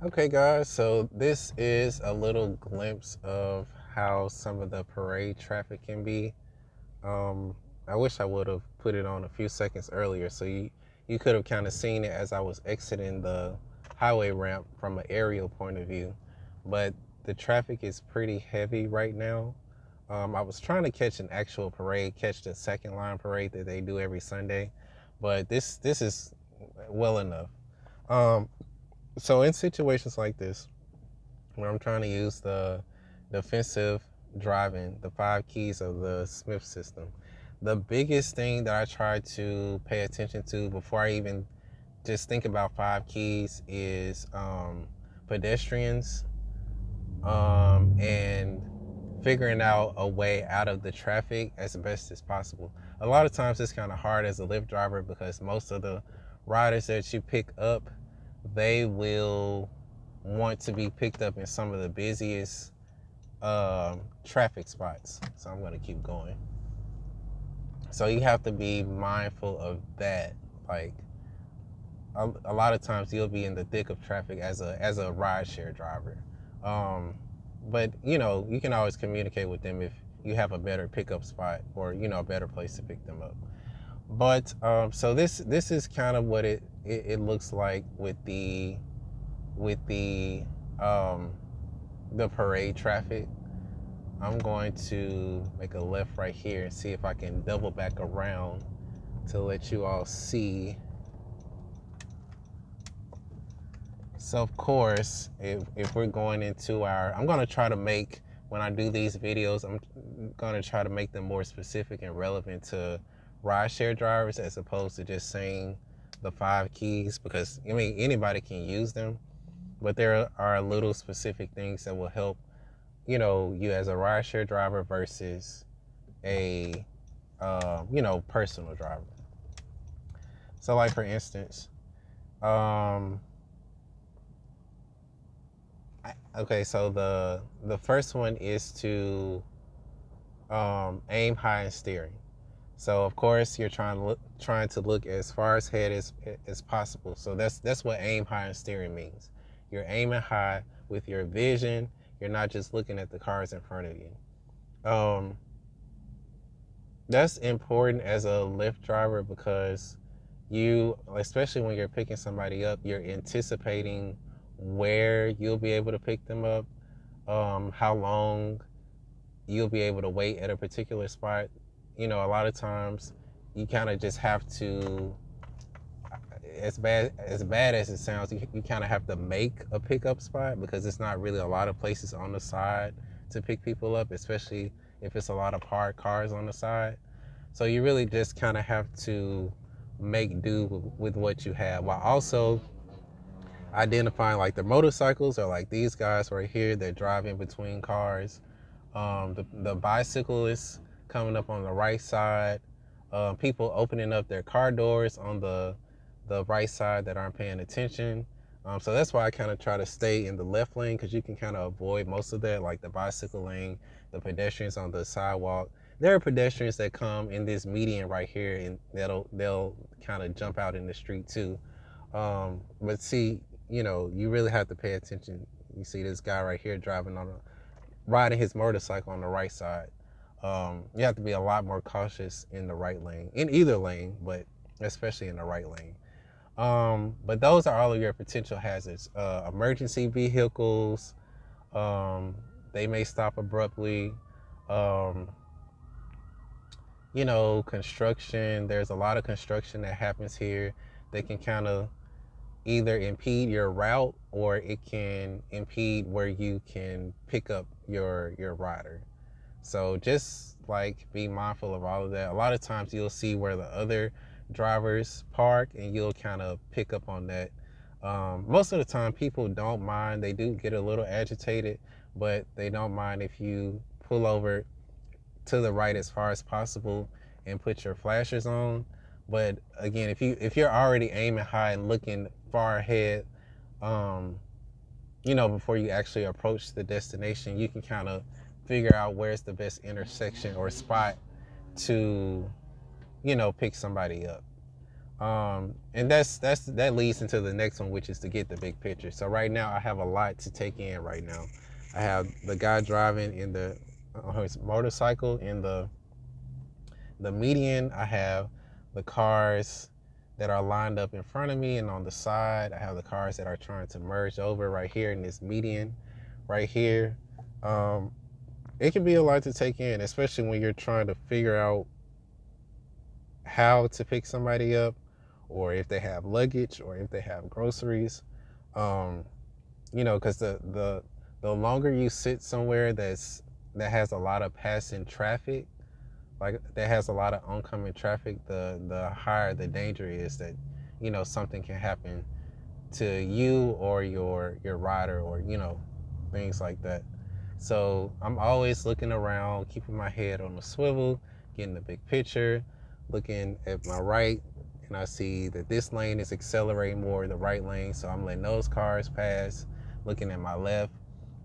Okay, guys, so this is a little glimpse of how some of the parade traffic can be. Um, I wish I would have put it on a few seconds earlier so you could have kind of seen it as I was exiting the highway ramp from an aerial point of view. But the traffic is pretty heavy right now. I was trying to catch an actual parade, catch the second line parade that they do every Sunday, but this is well enough. Um, so in situations like this, where I'm trying to use the defensive driving, the 5 keys of the Smith system, the biggest thing that I try to pay attention to before I even just think about 5 keys is pedestrians and figuring out a way out of the traffic as best as possible. A lot of times it's kind of hard as a Lyft driver because most of the riders that you pick up, they will want to be picked up in some of the busiest traffic spots. So I'm going to keep going. So you have to be mindful of that. Like a lot of times you'll be in the thick of traffic as a ride share driver. Um, but you can always communicate with them if you have a better pickup spot or a better place to pick them up. But so this is kind of what it looks like with the um, the parade traffic. I'm going to make a left right here and see if I can double back around to let you all see. So of course, if we're going into I'm going to try to make, when I do these videos, I'm going to try to make them more specific and relevant to rideshare drivers as opposed to just saying the 5 keys, because I mean anybody can use them, but there are little specific things that will help you as a rideshare driver versus a personal driver. So like for instance, um, okay, so the first one is to aim high and steering. So of course you're trying to look as far ahead as possible. So that's what aim high and steering means. You're aiming high with your vision. You're not just looking at the cars in front of you. Um, that's important as a Lyft driver because you, especially when you're picking somebody up, you're anticipating where you'll be able to pick them up, how long you'll be able to wait at a particular spot. A lot of times you kind of just have to, as bad as it sounds, you kind of have to make a pickup spot because it's not really a lot of places on the side to pick people up, especially if it's a lot of parked cars on the side. So you really just kind of have to make do with what you have, while also identifying like the motorcycles are like these guys right here. They're driving between cars. The bicyclists coming up on the right side. People opening up their car doors on the right side that aren't paying attention. So that's why I kind of try to stay in the left lane because you can kind of avoid most of that, like the bicycle lane, the pedestrians on the sidewalk. There are pedestrians that come in this median right here, and they'll kind of jump out in the street too. But see, you really have to pay attention. You see this guy right here riding his motorcycle on the right side. You have to be a lot more cautious in the right lane, in either lane, but especially in the right lane. But those are all of your potential hazards. Emergency vehicles, um, they may stop abruptly. Um, construction, there's a lot of construction that happens here that can kind of either impede your route or it can impede where you can pick up your rider. So just like be mindful of all of that. A lot of times you'll see where the other drivers park and you'll kind of pick up on that. Most of the time people don't mind. They do get a little agitated, but they don't mind if you pull over to the right as far as possible and put your flashers on. But again, if you're already aiming high and looking far ahead, um, before you actually approach the destination, you can kind of figure out where's the best intersection or spot to, pick somebody up. And that leads into the next one, which is to get the big picture. So right now I have a lot to take in right now. I have the guy driving in the on his motorcycle in the median. I have the cars that are lined up in front of me, and on the side I have the cars that are trying to merge over right here in this median right here. um, it can be a lot to take in, especially when you're trying to figure out how to pick somebody up, or if they have luggage, or if they have groceries. um, because the longer you sit somewhere that has a lot of passing traffic, like that has a lot of oncoming traffic, the higher the danger is that something can happen to you or your rider, or things like that. So I'm always looking around, keeping my head on the swivel, getting the big picture, looking at my right, and I see that this lane is accelerating more the right lane, so I'm letting those cars pass. Looking at my left,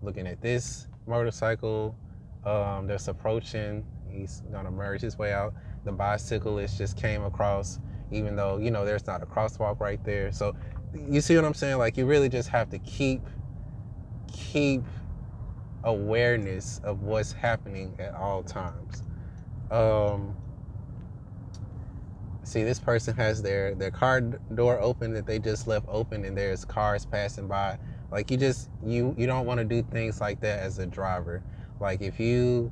looking at this motorcycle that's approaching. He's gonna merge his way out. The bicyclist just came across, even though there's not a crosswalk right there. So you see what I'm saying? Like, you really just have to keep awareness of what's happening at all times. Um, See, this person has their car door open that they just left open, and there's cars passing by. Like, you don't want to do things like that as a driver. Like, if you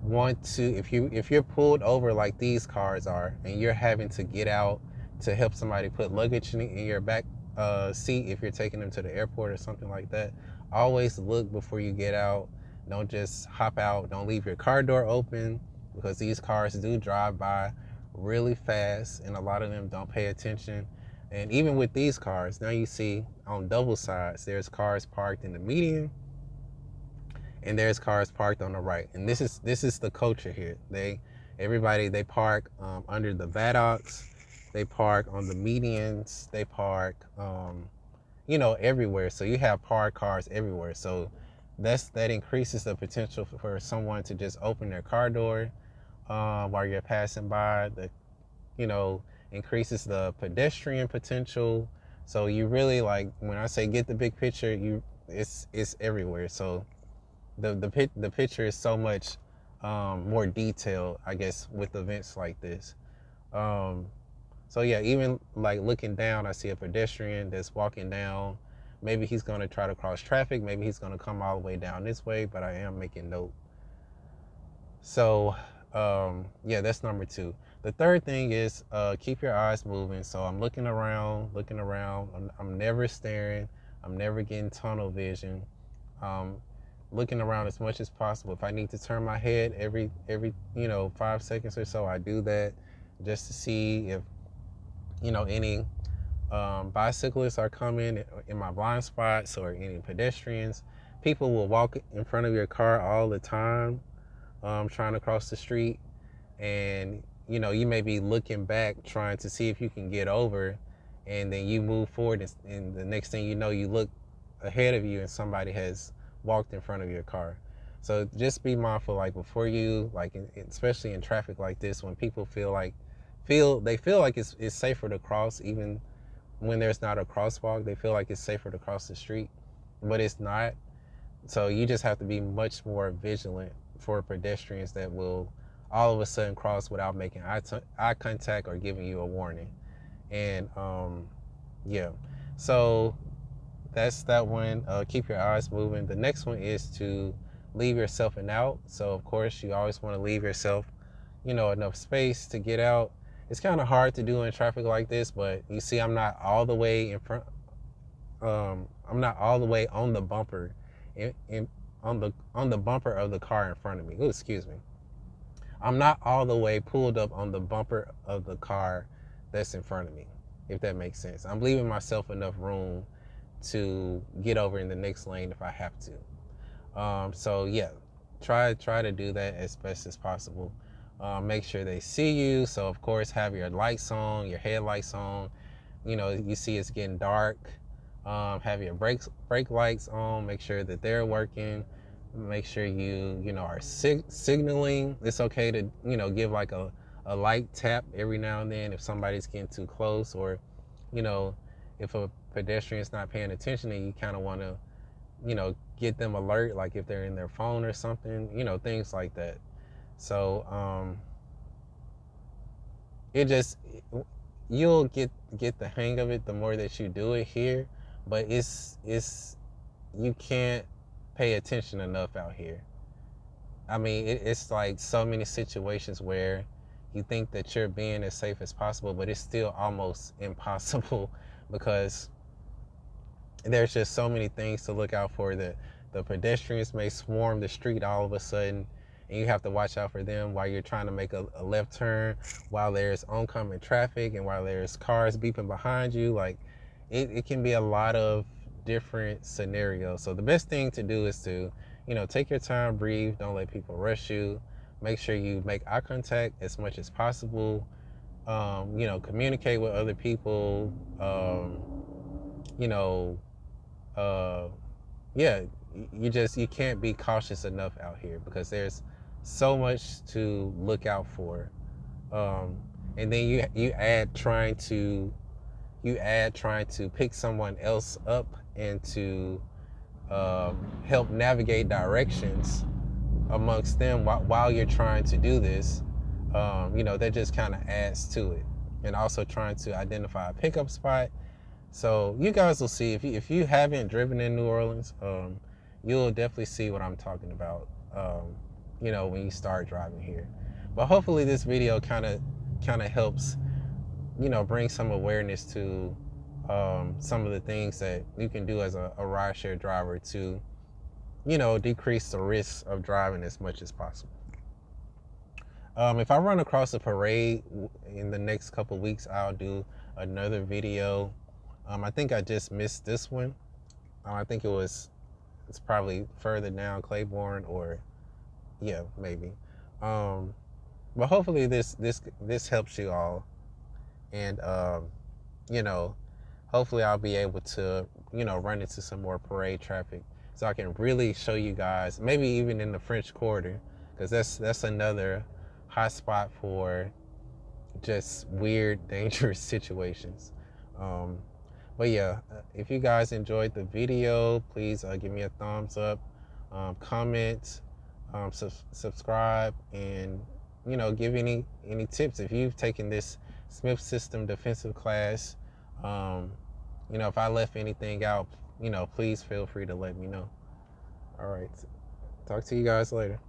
want to, if you're pulled over like these cars are, and you're having to get out to help somebody put luggage in your back seat, if you're taking them to the airport or something like that, always look before you get out. Don't just hop out. Don't leave your car door open, because these cars do drive by really fast, and a lot of them don't pay attention. And even with these cars, now you see on double sides, there's cars parked in the median, and there's cars parked on the right. And this is the culture here. Everybody park under the viaducts, they park on the medians, they park everywhere. So you have parked cars everywhere. So that increases the potential for someone to just open their car door while you're passing by. That you know increases the pedestrian potential. So you really, like, when I say get the big picture, it's everywhere. So the picture is so much more detailed, I guess, with events like this. Um, so yeah, even like looking down, I see a pedestrian that's walking down. Maybe he's gonna try to cross traffic. Maybe he's gonna come all the way down this way. But I am making note. So yeah, that's number two. The third thing is keep your eyes moving. So I'm looking around, looking around. I'm never staring. I'm never getting tunnel vision. Um, Looking around as much as possible. If I need to turn my head every 5 seconds or so, I do that, just to see if any bicyclists are coming in my blind spots, or any pedestrians. People will walk in front of your car all the time, trying to cross the street, and you may be looking back trying to see if you can get over, and then you move forward, and the next thing you know, you look ahead of you and somebody has walked in front of your car. So just be mindful, like, before you, like, especially in traffic like this, when people feel like it's safer to cross, even when there's not a crosswalk. They feel like it's safer to cross the street, but it's not. So you just have to be much more vigilant for pedestrians that will all of a sudden cross without making eye contact or giving you a warning. And yeah, so that's that one. Keep your eyes moving. The next one is to leave yourself an out. So of course you always want to leave yourself, enough space to get out. It's kind of hard to do in traffic like this, but you see, I'm not all the way in front. I'm not all the way on the bumper, on the bumper of the car in front of me. Oh, excuse me. I'm not all the way pulled up on the bumper of the car that's in front of me, if that makes sense. I'm leaving myself enough room to get over in the next lane if I have to. So yeah, try to do that as best as possible. Make sure they see you. So of course, have your lights on, your headlights on. You see it's getting dark. Have your brake lights on. Make sure that they're working. Make sure you are signaling. It's okay to give like a a light tap every now and then if somebody's getting too close, or you know, if a pedestrian's not paying attention and you kind of want to, get them alert, like if they're in their phone or something, things like that. So it just, you'll get the hang of it the more that you do it here, but it's you can't pay attention enough out here. I mean, it's like so many situations where you think that you're being as safe as possible, but it's still almost impossible because there's just so many things to look out for. That the pedestrians may swarm the street all of a sudden, and you have to watch out for them while you're trying to make a left turn, while there's oncoming traffic, and while there's cars beeping behind you. Like, it can be a lot of different scenarios. So the best thing to do is to, take your time, breathe, don't let people rush you. Make sure you make eye contact as much as possible. Communicate with other people. You know, uh, yeah, you can't be cautious enough out here because there's so much to look out for. And then you add trying to pick someone else up and to help navigate directions amongst them while you're trying to do this. That just kind of adds to it. And also trying to identify a pickup spot. So you guys will see, if you haven't driven in New Orleans, you'll definitely see what I'm talking about. When you start driving here. But hopefully this video kind of helps, bring some awareness to some of the things that you can do as a rideshare driver to, decrease the risk of driving as much as possible. If I run across a parade in the next couple weeks, I'll do another video. I think I just missed this one. I think it's probably further down Claiborne, or yeah, maybe. But hopefully this helps you all, and you know, hopefully I'll be able to, run into some more parade traffic so I can really show you guys, maybe even in the French Quarter, because that's another hot spot for just weird, dangerous situations. But yeah, if you guys enjoyed the video, please give me a thumbs up, comment, subscribe, and give any tips if you've taken this Smith System defensive class. If I left anything out, please feel free to let me know. All right, talk to you guys later.